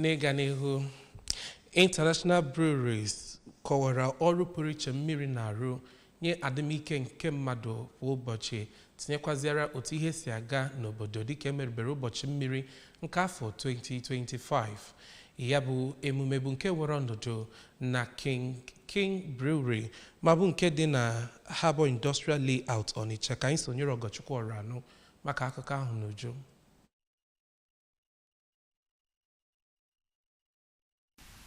N'ịga n'ihu, International Breweries kọwara ọrụ pụrụ iche mmiri na-arụ nye adịmike nke mmadụ kwa ụbọchị, tinyekwaziara otu ihe si aga n'obodo dịka emerubere ụbọchị mmiri nke afọ 2025. Ya bụ emume bụ nke were ọnọdụ na King Brewery ma bụ nke dị na Harbour Industrial Layout Onitsha. Ka anyị sonyere Ọgọchukwu Ọranụ maka akụkọ ahụ n'uju.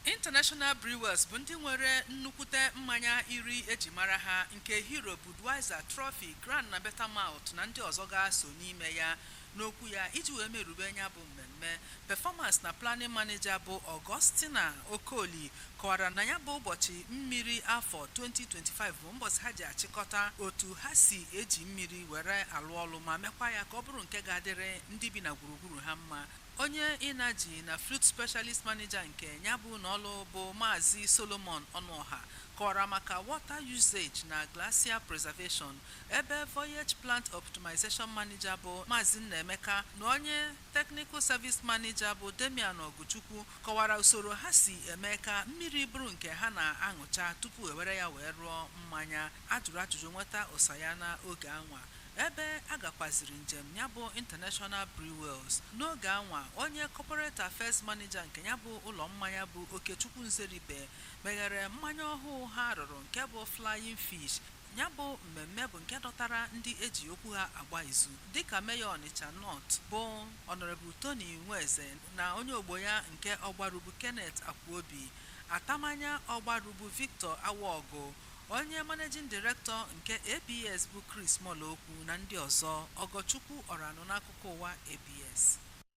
International Brewers bụ ndị nwere nnukwute mmanya iri eji mara ha nke Hero, Budweiser, Trophy, Grand na Better Malt na ndị ọzọ ga-so n'ime ya. N'okwu ya iji wee merube anya bụ mmemme, Performance na Planning Manager bụ Augustina Okoli kọwara na ya bụ ụbọchị mmiri afọ 2025 bụ mbọsị ha ji achịkọta otu ha si eji mmiri were alụ ọlụ ma mekwa ya ka ọ bụrụ nke ga-adịrị ndị bi na gburugburu ha mma. Onye Energy na Fruit Specialist Manager nke ya bụ n'ọlụ bụ Maazị Solomon Ọnụọha kọwara maka water usage na glacier preservation, ebe Voyage Plant Optimization Manager bụ Maazị Nnaemeka na onye Technical Service Manager bụ Demian Oguchukwu kọwara usoro ha si eme ka mmiri bụrụ nke ha na-aṅụcha tupu ewere ya wee rụọ mmanya. Ajụrụ ajụjụ nweta ụsa ya na oge anwa ebe agakwaziri njem ya bụ International Brewers. N'oge anwa onye Corporate Affairs Manager nke ya bụ ụlọ mmanya bụ Okechukwu Nzeribe meghere mmanya ọhụụ ha rụrụ nke bụ Flying Fish. Ya bụ mmemme bụ nke dọtara ndị eji okwu ha agba izu dịka Mayor Onitsha North bụ Honorable Tony Nweze na onye ogbo ya nke Ọgbarubu Kenneth Akwuobi, Atamanya Ọgbarubu Victor Awogo, onye Managing Director nke ABS bụ Chris Molokwu na ndị ọzọ. Ọgọchukwu Ọranụ n'akụkọ ụwa ABS.